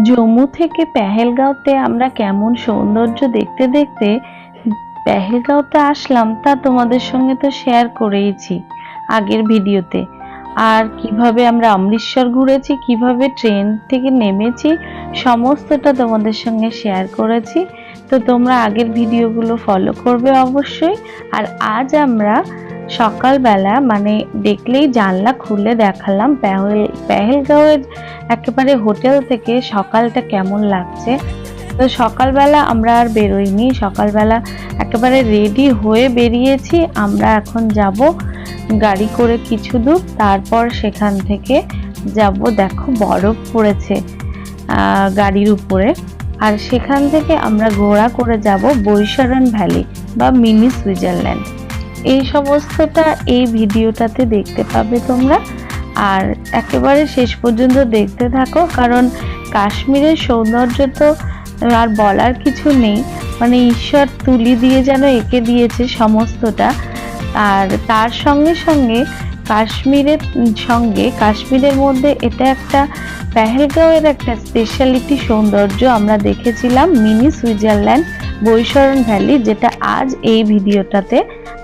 জম্মু থেকে পেহেলগাঁওতে আমরা কেমন সৌন্দর্য দেখতে দেখতে পেহেলগাঁওতে আসলাম তা তোমাদের সঙ্গে তো শেয়ার করেইছি আগের ভিডিওতে। আর কিভাবে আমরা অমৃতসর ঘুরেছি, কিভাবে ট্রেন থেকে নেমেছি, সমস্তটা তোমাদের সঙ্গে শেয়ার করেছি। তো তোমরা আগের ভিডিওগুলো ফলো করবে অবশ্যই। আর আজ আমরা সকালবেলা মানে দেখলেই জানলা খুলে দেখালাম পেহেলগাঁওয়ের একেবারে হোটেল থেকে সকালটা কেমন লাগছে। তো সকালবেলা আমরা আর বেরোইনি, সকালবেলা একেবারে রেডি হয়ে বেরিয়েছি। আমরা এখন যাব গাড়ি করে কিছু দূর, তারপর সেখান থেকে যাব, দেখো বরফ পড়েছে গাড়ির উপরে। আর সেখান থেকে আমরা ঘোড়া করে যাব বৈশারণ ভ্যালি বা মিনি সুইজারল্যান্ড। এই সমস্তটা এই ভিডিওটাতে দেখতে পাবে তোমরা। আর একেবারে শেষ পর্যন্ত দেখতে থাকো, কারণ কাশ্মীরের সৌন্দর্য তো আর বলার কিছু নেই, মানে ঈশ্বর তুলি দিয়ে যেন এঁকে দিয়েছে সমস্তটা। আর তার সঙ্গে সঙ্গে কাশ্মীরের মধ্যে এটা একটা পেহেলগাঁওয়ের একটা স্পেশালিটি সৌন্দর্য আমরা দেখেছিলাম, মিনি সুইজারল্যান্ড বৈশারণ ভ্যালি, যেটা আজ এই ভিডিওটাতে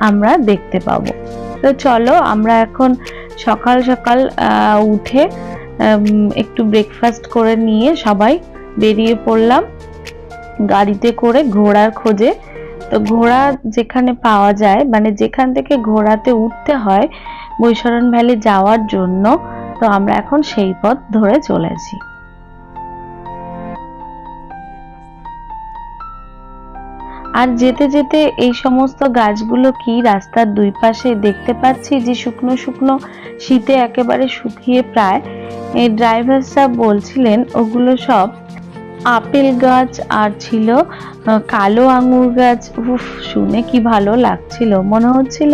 আমরা দেখতে পাবো। তো চলো আমরা এখন সকাল সকাল উঠে একটু ব্রেকফাস্ট করে নিয়ে সবাই বেরিয়ে পড়লাম গাড়িতে করে ঘোড়ার খোঁজে। তো ঘোড়া যেখানে পাওয়া যায়, মানে যেখান থেকে ঘোড়াতে উঠতে হয় বৈশারণ ভ্যালি যাওয়ার জন্য, তো আমরা এখন সেই পথ ধরে চলেছি। আর যেতে যেতে এই সমস্ত গাছগুলো কি রাস্তার দুই পাশে দেখতে পাচ্ছি যে শুকনো শুকনো, শীতে একেবারে শুকিয়ে প্রায়। এই ড্রাইভার সাহেব বলছিলেন ওগুলো সব আপেল গাছ আর ছিল কালো আঙুর গাছ। উফ, শুনে কি ভালো লাগছিল, মনে হচ্ছিল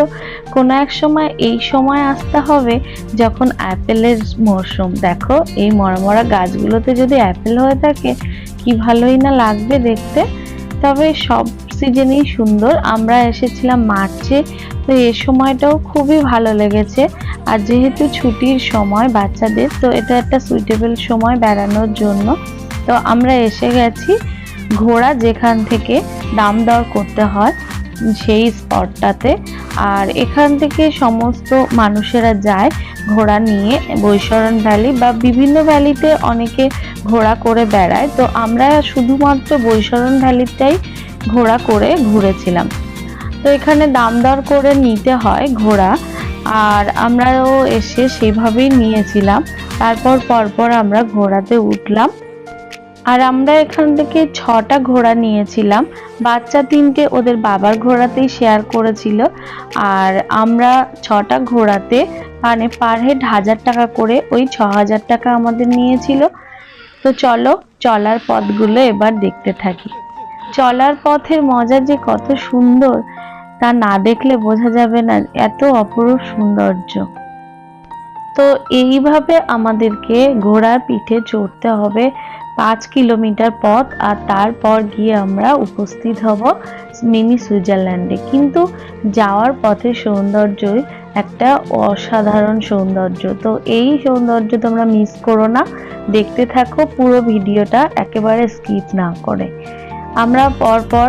কোনো এক সময় এই সময় আসতে হবে যখন অ্যাপেলের মরশুম। দেখো এই মরা গাছগুলোতে যদি অ্যাপেল হয়ে থাকে কি ভালোই না লাগবে দেখতে। তবে সব সিজনেই সুন্দর। আমরা এসেছিলাম মার্চে, তো এই সময়টাও খুবই ভালো লেগেছে। আর যেহেতু ছুটির সময় বাচ্চাদের, তো এটা একটা সুইটেবল সময় বেড়ানোর জন্য। তো আমরা এসে গেছি ঘোড়া যেখান থেকে দাম দর করতে হয় সেই স্পটটাতে। আর এখান থেকে সমস্ত মানুষেরা যায় ঘোড়া নিয়ে বৈশারণ ভ্যালি বা বিভিন্ন ভ্যালিতে অনেকে ঘোড়া করে বেড়ায়। তো আমরা শুধুমাত্র বৈশারণ ভ্যালিটাই ঘোড়া করে ঘুরেছিলাম। তো এখানে দাম দর করে নিতে হয় ঘোড়া, আর আমরাও এসে সেভাবেই নিয়েছিলাম। তারপর পরপর আমরা ঘোড়াতে উঠলাম। আর আমরা এখান থেকে 6টা ঘোড়া নিয়েছিলাম, বাচ্চা 3টে ওদের বাবার ঘোড়াতেই শেয়ার করেছিল। আর আমরা 6টা ঘোড়াতে মানে পার হেড 1000 টাকা করে, ওই 6000 টাকা আমাদের নিয়েছিল। তো চলো চলার পথগুলো এবার দেখতে থাকি। চলার পথের মজা যে কত সুন্দর তা না দেখলে বোঝা যাবে না, এত অপরূপ সৌন্দর্য। তো এইভাবে আমাদেরকে ঘোড়ার পিঠে চড়তে হবে 5 কিলোমিটার পথ। আর তারপর গিয়ে আমরা উপস্থিত হব মিনি সুইজারল্যান্ডে। কিন্তু যাওয়ার পথে সৌন্দর্যই একটা অসাধারণ সৌন্দর্য। তো এই সৌন্দর্য তোমরা মিস করো না, দেখতে থাকো পুরো ভিডিওটা একেবারে স্কিপ না করে। আমরা পরপর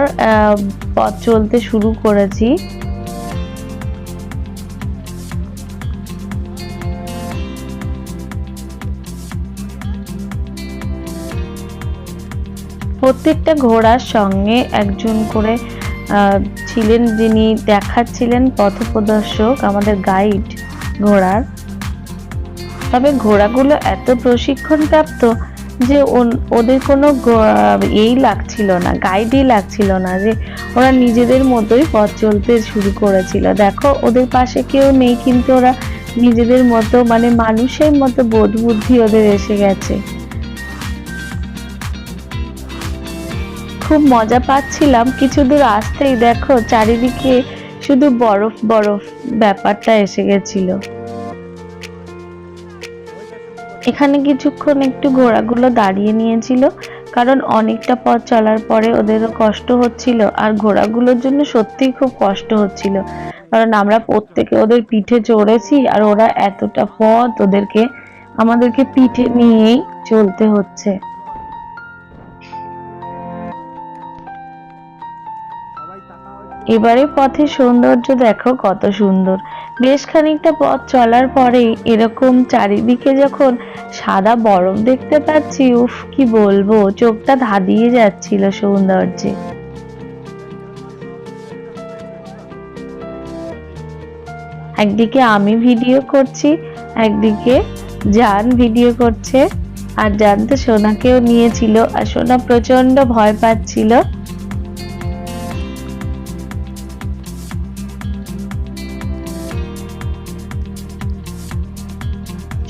পথ চলতে শুরু করেছি। প্রত্যেকটা ঘোড়ার সঙ্গে একজন করে ছিলেন, যিনি দেখাচ্ছিলেন পথপ্রদর্শক, আমাদের গাইড ঘোড়ার। তবে ঘোড়াগুলো এত প্রশিক্ষণ প্রাপ্ত যে ওদের কোনো এই লাগছিল না, গাইডই লাগছিল না, যে ওরা নিজেদের মতোই পথ চলতে শুরু করেছিল। দেখো ওদের পাশে কেউ নেই, কিন্তু ওরা নিজেদের মতো, মানে মানুষের মতো বোধ বুদ্ধি ওদের এসে গেছে। খুব মজা পাচ্ছিলাম। কিছু দূর আসতেই দেখো চারিদিকে শুধু বরফ বরফ ব্যাপারটা এসে গেছিল। এখানে কিছুক্ষণ একটু ঘোড়াগুলো দাঁড়িয়ে নিয়েছিল, কারণ অনেকটা পথ চলার পরে ওদেরও কষ্ট হচ্ছিল। আর ঘোড়াগুলোর জন্য সত্যিই খুব কষ্ট হচ্ছিল, কারণ আমরা প্রত্যেকে ওদের পিঠে চড়েছি, আর ওরা এতটা পথ আমাদেরকে পিঠে নিয়েই চলতে হচ্ছে। এবারে পথে সৌন্দর্য দেখো কত সুন্দর। বেশ খানিকটা পথ চলার পরেই এরকম চারিদিকে যখন সাদা বরফ দেখতে পাচ্ছি, উফ কি বলবো, চোখটা ধাঁধিয়ে যাচ্ছিল সৌন্দর্যে। একদিকে আমি ভিডিও করছি, একদিকে জান ভিডিও করছে। আর জান তো সোনাকেও নিয়েছিল, আর সোনা প্রচন্ড ভয় পাচ্ছিল।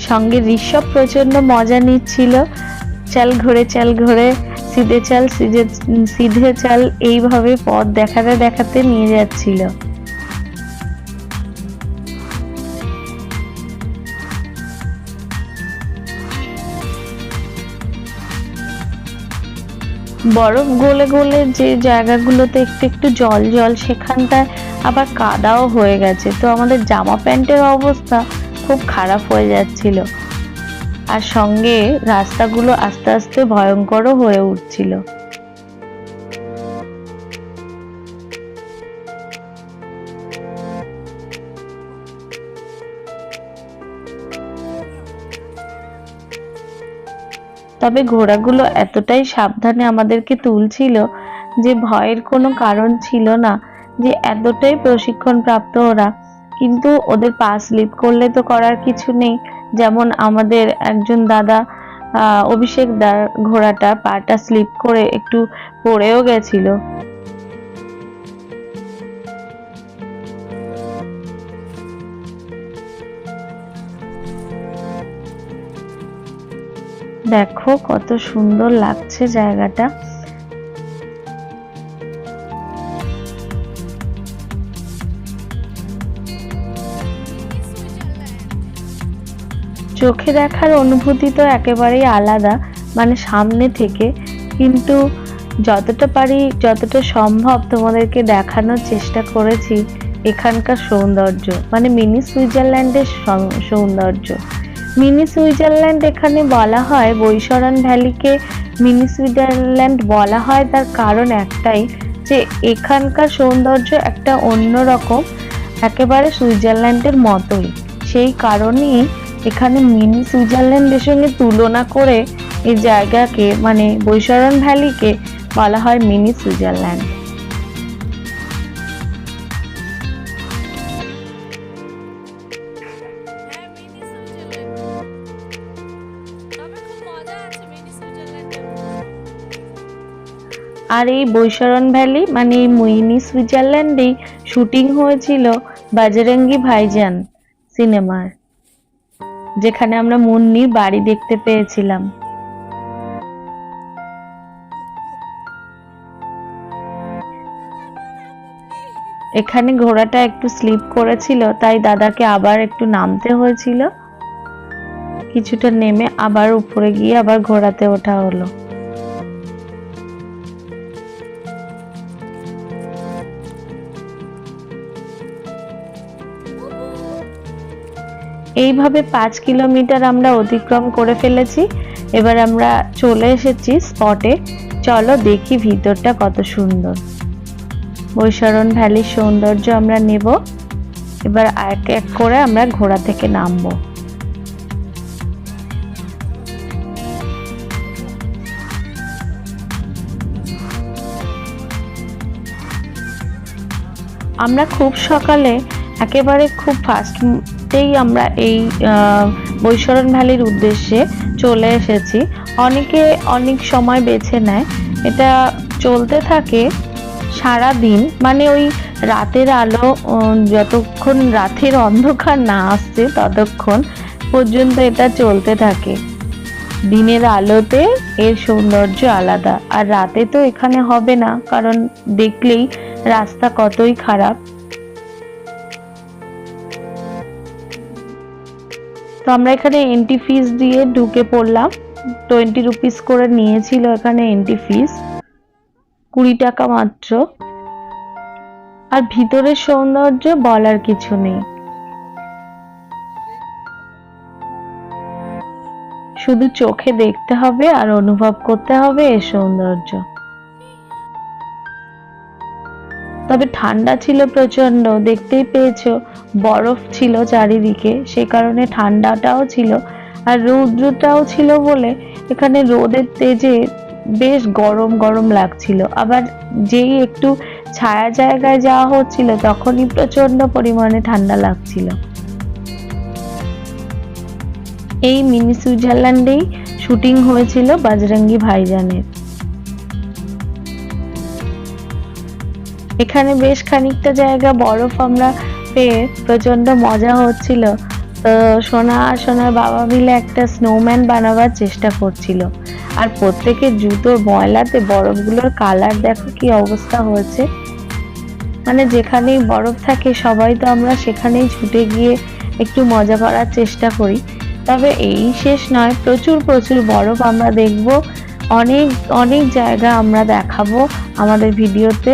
সঙ্গে ঋষভ প্রচন্ড মজা নিচ্ছিল। চাল ঘোরে সিধে চাল সিধে চাল, এইভাবে পথ দেখাতে দেখাতে নিয়ে যাচ্ছিল। বরফ গলে গলে যে জায়গাগুলোতে একটু একটু জল জল, সেখানটায় আবার কাদাও হয়ে গেছে, তো আমাদের জামা প্যান্টের অবস্থা খুব খারাপ হয়ে যাচ্ছিল। আর সঙ্গে রাস্তাগুলো আস্তে আস্তে ভয়ঙ্করও হয়ে উঠছিল। তবে ঘোড়াগুলো এতটাই সাবধানে আমাদেরকে তুলছিল যে ভয়ের কোনো কারণ ছিল না, যে এতটাই প্রশিক্ষণ প্রাপ্ত ওরা। কিন্তু ওদের পা স্লিপ করলে তো করার কিছু নেই। যেমন আমাদের একজন দাদা অভিষেক দার ঘোড়াটা পাটা স্লিপ করে একটু পড়েও গেছিল। দেখো কত সুন্দর লাগছে জায়গাটা। চোখে দেখার অনুভূতি তো একেবারেই আলাদা, মানে সামনে থেকে। কিন্তু যতটা পারি, যতটা সম্ভব তোমাদেরকে দেখানোর চেষ্টা করেছি এখানকার সৌন্দর্য, মানে মিনি সুইজারল্যান্ডের সৌন্দর্য। মিনি সুইজারল্যান্ড এখানে বলা হয়, বৈশরণ ভ্যালিকে মিনি সুইজারল্যান্ড বলা হয়, তার কারণ একটাই, যে এখানকার সৌন্দর্য একটা অন্যরকম, একেবারে সুইজারল্যান্ডের মতোই। সেই কারণেই এখানে মিনি সুইজারল্যান্ডের সঙ্গে তুলনা করে এই জায়গাকে, মানে বৈশরণ ভ্যালিকে বলা হয় মিনি সুইজারল্যান্ড। আর এই বৈশরণ ভ্যালি মানে এই মিনি সুইজারল্যান্ডেই শুটিং হয়েছিল বজরঙ্গি ভাইজান সিনেমার, যেখানে আমরা মুন্নির বাড়ি দেখতে পেয়েছিলাম। এখানে ঘোড়াটা একটু স্লিপ করেছিল, তাই দাদাকে আবার একটু নামতে হয়েছিল। কিছুটা নেমে আবার উপরে গিয়ে আবার ঘোড়াতে ওঠা হলো। এইভাবে 5 কিলোমিটার আমরা অতিক্রম করে ফেলেছি। এবার আমরা চলে এসেছি স্পটে। চলো দেখি ভিতরটা কত সুন্দর। বৈশরণ ভ্যালির সৌন্দর্য আমরা নেব। এবার এক এক করে আমরা ঘোড়া থেকে নামবো। আমরা খুব সকালে, একেবারে খুব ফাস্টেই আমরা এই বৈশরণ ভ্যালির উদ্দেশ্যে চলে এসেছি। অনেকে অনেক সময় বেছে নেয়, এটা চলতে থাকে সারা দিন, মানে ওই রাতের আলো যতক্ষণ রাতের অন্ধকার না আসছে ততক্ষণ পর্যন্ত এটা চলতে থাকে। দিনের আলোতে এর সৌন্দর্য আলাদা, আর রাতে তো এখানে হবে না, কারণ দেখলেই রাস্তা কতই খারাপ। তো আমরা এখানে এন্ট্রি ফিস দিয়ে ঢুকে পড়লাম। 20 রুপিস করে নিয়েছিল এখানে এন্ট্রি ফিস, 20 টাকা মাত্র। আর ভিতরের সৌন্দর্য বলার কিছু নেই, শুধু চোখে দেখতে হবে আর অনুভব করতে হবে এর সৌন্দর্য। তবে ঠান্ডা ছিল প্রচন্ড, দেখতেই পেয়েছো বরফ ছিল চারিদিকে, সে কারণে ঠান্ডাটাও ছিল আর রৌদ্রটাও ছিল বলে এখানে রোদের তেজে বেশ গরম গরম লাগছিল। আবার যেই একটু ছায়া জায়গায় যাওয়া হচ্ছিল তখনই প্রচন্ড পরিমাণে ঠান্ডা লাগছিল। এই মিনি সুইজারল্যান্ডেই শুটিং হয়েছিল বজরঙ্গি ভাইজানের। এখানে বেশ খানিকটা জায়গা বরফ আমরা পেয়ে প্রচন্ড মজা হচ্ছিল। তো সোনা আর সোনার বাবা মিলে একটা স্নোম্যান বানাবার চেষ্টা করছিল, আর প্রত্যেকের জুতোর ময়লাতে বরফগুলোর কালার দেখো কি অবস্থা হয়েছে। মানে যেখানেই বরফ থাকে সবাই তো আমরা সেখানেই ছুটে গিয়ে একটু মজা করার চেষ্টা করি। তবে এই শেষ নয়, প্রচুর প্রচুর বরফ আমরা দেখব, অনেক অনেক জায়গা আমরা দেখাবো আমাদের ভিডিওতে।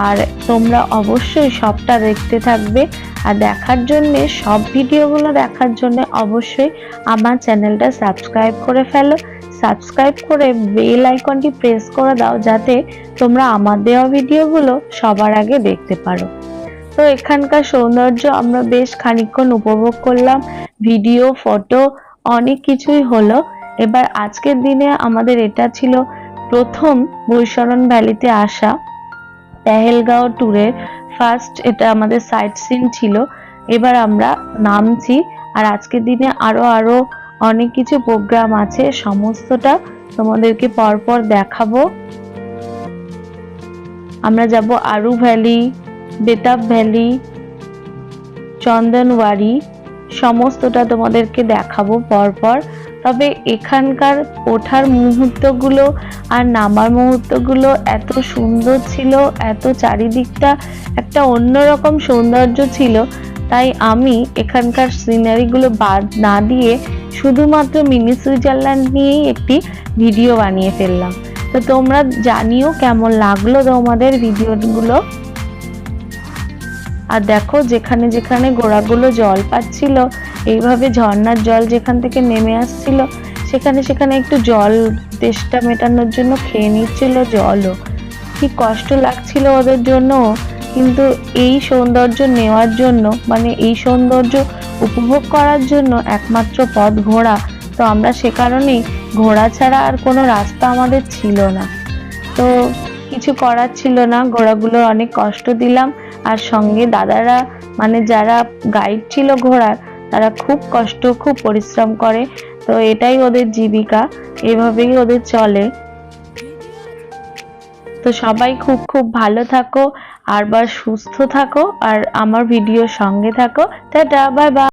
আর তোমরা অবশ্যই সবটা দেখতে থাকবে, আর দেখার জন্য সব ভিডিওগুলো দেখার জন্য অবশ্যই আমার চ্যানেলটা সাবস্ক্রাইব করে ফেলো। সাবস্ক্রাইব করে বেল আইকনটি প্রেস করে দাও যাতে তোমরা আমার দেওয়া ভিডিওগুলো সবার আগে দেখতে পারো। তো এখানকার সৌন্দর্য আমরা বেশ খানিকক্ষণ উপভোগ করলাম, ভিডিও ফটো অনেক কিছুই হলো। এবার আজকের দিনে আমাদের এটা ছিল প্রথম বৈশরণ ভ্যালিতে আসা, পেহেলগাঁও ট্যুরের ফার্স্ট এটা আমাদের সাইট সিন ছিল। এবার আমরা নামছি, আর আজকের দিনে আরো অনেক কিছু প্রোগ্রাম আছে, সমস্তটা তোমাদেরকে পরপর দেখাবো। আমরা যাব আরু ভ্যালি, বেতাব ভ্যালি, চন্দনওয়ারি, সমস্তটা তোমাদেরকে দেখাবো পরপর। তবে এখানকার ওঠার মুহূর্তগুলো আর নামার মুহূর্তগুলো এত সুন্দর ছিল, এত চারিদিকটা একটা অন্যরকম সৌন্দর্য ছিল, তাই আমি এখানকার সিনারিগুলো বাদ না দিয়ে শুধুমাত্র মিনি সুইজারল্যান্ড নিয়েই একটি ভিডিও বানিয়ে ফেললাম। তো তোমরা জানিও কেমন লাগলো তোমাদের ভিডিওগুলো। আর দেখো যেখানে যেখানে ঘোড়াগুলো জল পাচ্ছিল, এইভাবে ঝর্ণার জল যেখান থেকে নেমে আসছিল সেখানে সেখানে একটু জল তেষ্টা মেটানোর জন্য খেয়ে নিচ্ছিল জলও। কি কষ্ট লাগছিল ওদের জন্য, কিন্তু এই সৌন্দর্য নেওয়ার জন্য, মানে এই সৌন্দর্য উপভোগ করার জন্য একমাত্র পথ ঘোড়া। তো আমরা সে কারণেই ঘোড়া ছাড়া আর কোনো রাস্তা আমাদের ছিল না, তো কিছু করার ছিল না, ঘোড়াগুলো অনেক কষ্ট দিলাম। আর সঙ্গে দাদারা মানে যারা গাইড ছিল ঘোড়ার, তারা খুব কষ্ট খুব পরিশ্রম করে, তো এটাই ওদের জীবিকা, এভাবেই ওদের চলে। তো সবাই খুব খুব ভালো থাকো আর সুস্থ থাকো, আর আমার ভিডিওর সঙ্গে থাকো। Tata, bye bye.